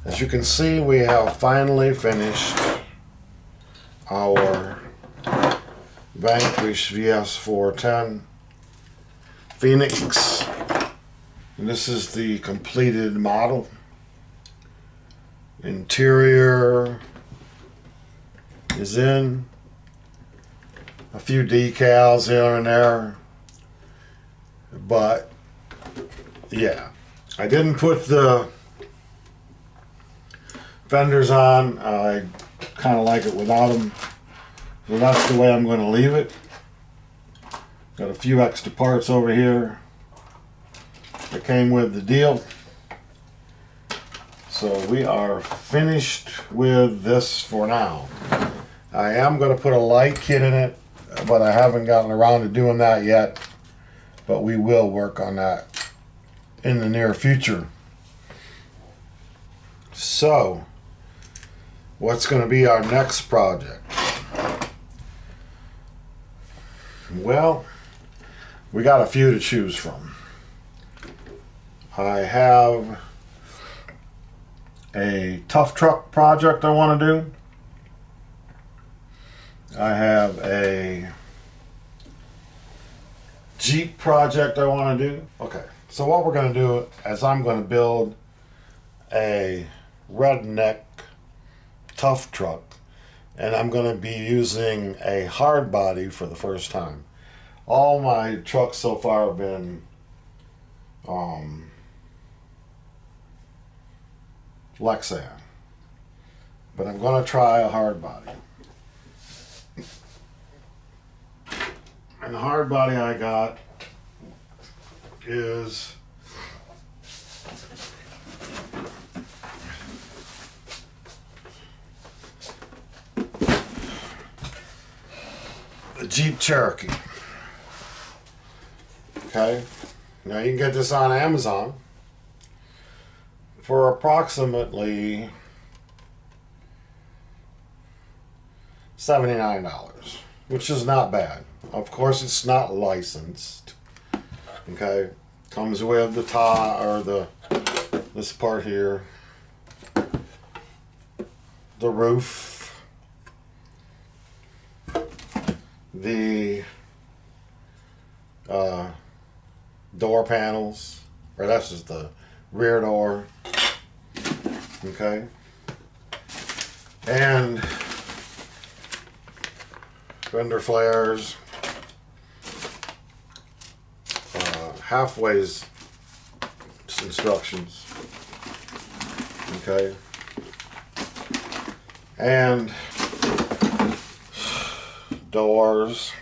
As you can see, we have finally finished our Vanquish VS410 Phoenix. And this is the completed model. Interior is in. A few decals here and there. But yeah, I didn't put the fenders on. I kind of like it without them. So that's the way I'm going to leave it. Got a few extra parts over here that came with the deal. So we are finished with this for now. I am going to put a light kit in it, but I haven't gotten around to doing that yet. But we will work on that in the near future. So, what's going to be our next project? Well, we got a few to choose from. I have a tough truck project I want to do. I have a Jeep project I want to do. Okay, so what we're going to do is I'm going to build a Redneck tough truck, and I'm going to be using a hard body for the first time. All my trucks so far have been Lexan, but I'm going to try a hard body. And the hard body I got is the Jeep Cherokee. Okay, now you can get this on Amazon for approximately $79, which is not bad. Of course, it's not licensed. Okay, comes with the tie or this part here, the roof, the door panels, or that's just the rear door. Okay, and fender flares. Halfway's instructions, okay, and doors,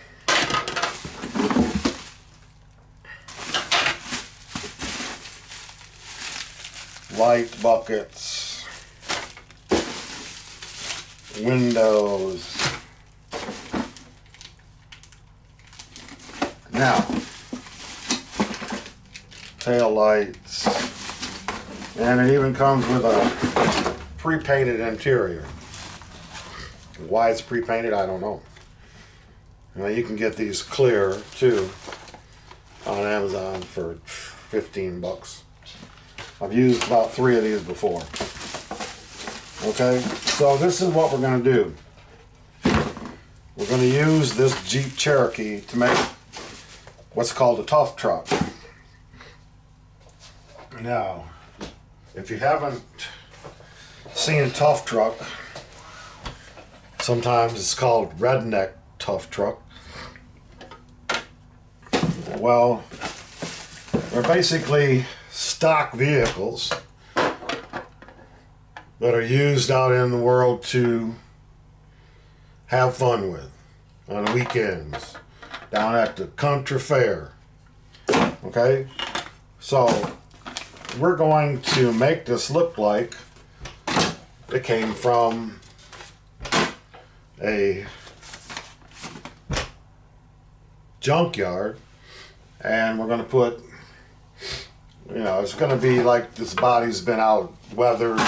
light buckets, windows. Now, tail lights, and it even comes with a pre-painted interior. Why it's pre-painted, I don't know. Now you can get these clear too on Amazon for 15 bucks. I've used about 3 of these before. Okay, so this is what we're going to do. We're going to use this Jeep Cherokee to make what's called a tough truck. Now, if you haven't seen a tough truck, sometimes it's called Redneck tough truck. Well, they're basically stock vehicles that are used out in the world to have fun with on weekends down at the country fair. Okay, so we're going to make this look like it came from a junkyard, and we're going to put, it's going to be like this body's been out, weathered,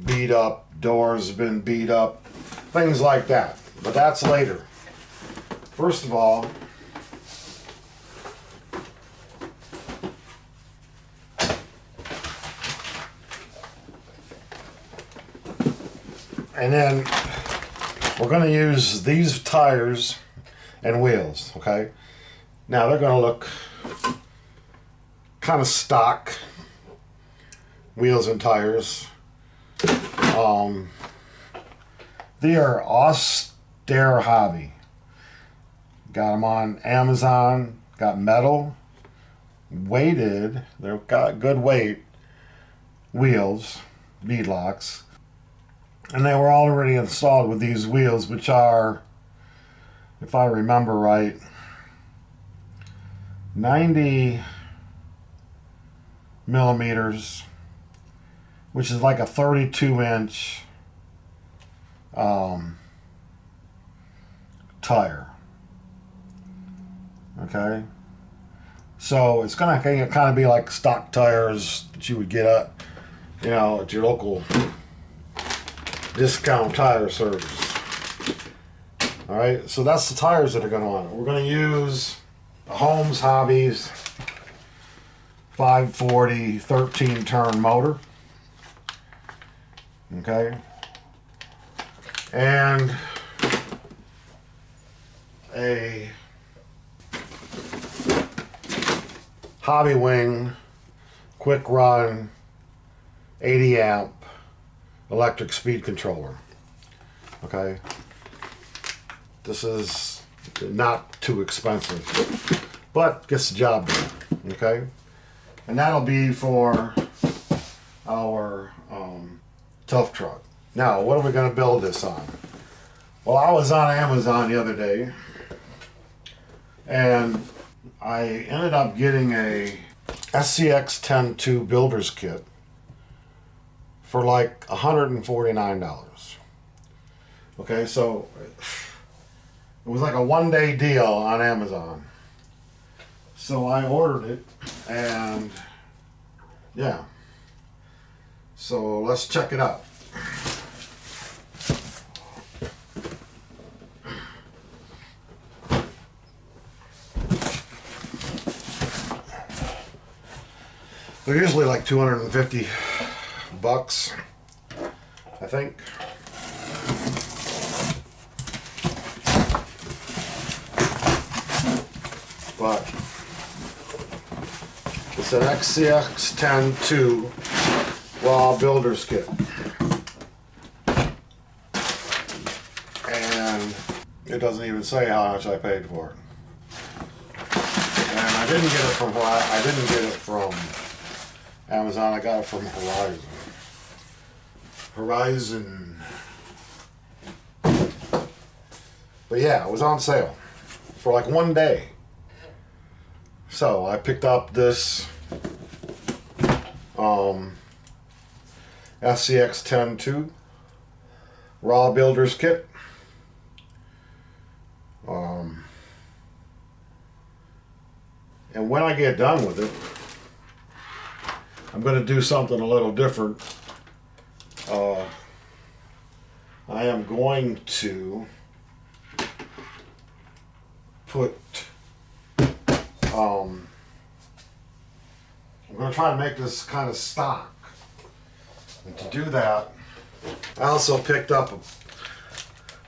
beat up, doors have been beat up, things like that. But that's later. First of all, And then we're going to use these tires and wheels, okay? Now they're going to look kind of stock wheels and tires. They are austere hobby. Got them on Amazon. Got metal, weighted. They've got good weight wheels, beadlocks, and they were already installed with these wheels, which are, if I remember right, 90 millimeters, which is like a 32-inch tire. Okay, so it's gonna kind of be like stock tires that you would get at, at your local discount tire service. All right, so that's the tires that are going on. We're going to use the Holmes Hobbies 540 13-turn motor. Okay, and a Hobby Wing quick run 80 amp electric speed controller. Okay, this is not too expensive, but gets the job done. Okay, and that'll be for our tough truck. Now, what are we going to build this on? Well, I was on Amazon the other day, and I ended up getting a SCX 10-2 builder's kit for like $149. Okay, so it was like a one-day deal on Amazon. So I ordered it, and yeah. So let's check it out. They're usually like $250, I think. But it's an SCX 10-2 raw builder's kit. And it doesn't even say how much I paid for it. And I didn't get it from Amazon. I got it from Horizon. But yeah, it was on sale for like one day. So I picked up this SCX 10-2 raw builder's kit. And when I get done with it, I'm going to do something a little different. I am going to put I'm going to try to make this kind of stock. And to do that, I also picked up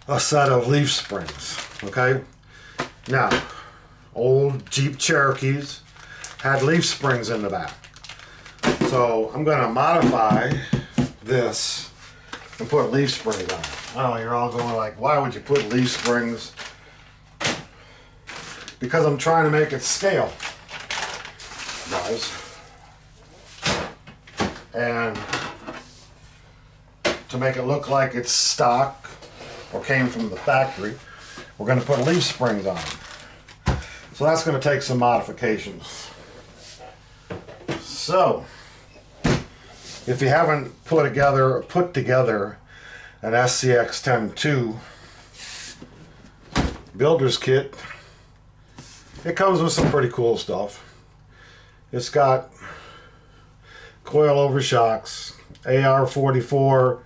a set of leaf springs. Okay? Now, old Jeep Cherokees had leaf springs in the back. So I'm going to modify this and put leaf springs on it. I know you're all going like, why would you put leaf springs? Because I'm trying to make it scale, guys. And to make it look like it's stock or came from the factory, we're going to put leaf springs on it. So that's going to take some modifications. So, if you haven't put together an SCX 10-2 builder's kit, it comes with some pretty cool stuff. It's got coil-over shocks, AR-44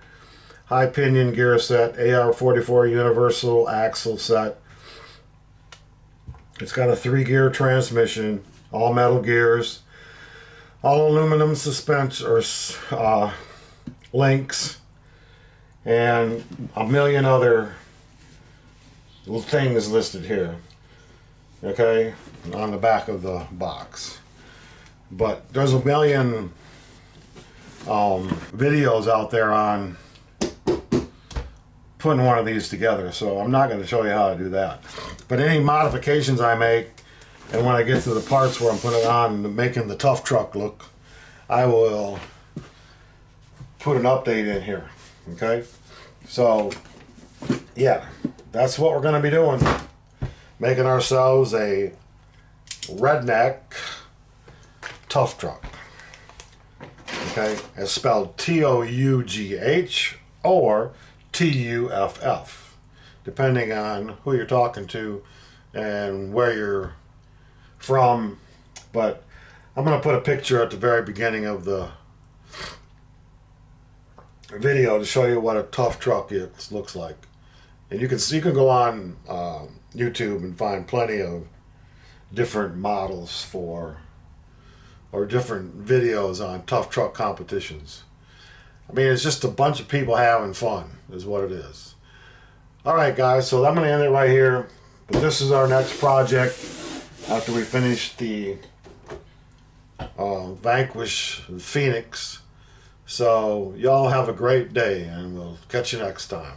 high pinion gear set, AR-44 universal axle set. It's got a 3-gear transmission, all metal gears, all aluminum suspension or links, and a million other things listed here, okay, on the back of the box. But there's a million videos out there on putting one of these together, so I'm not going to show you how to do that. But any modifications I make, and when I get to the parts where I'm putting it on and making the tough truck look, I will put an update in here, okay? So, yeah, that's what we're going to be doing. Making ourselves a Redneck tough truck. Okay, it's spelled T-O-U-G-H or T-U-F-F, depending on who you're talking to and where you're from. But I'm going to put a picture at the very beginning of the video to show you what a tough truck looks like. And you can go on YouTube and find plenty of different models or different videos on tough truck competitions. I mean, it's just a bunch of people having fun is what it is. All right, guys, so I'm going to end it right here. But this is our next project after we finish the Vanquish Phoenix. So y'all have a great day, and we'll catch you next time.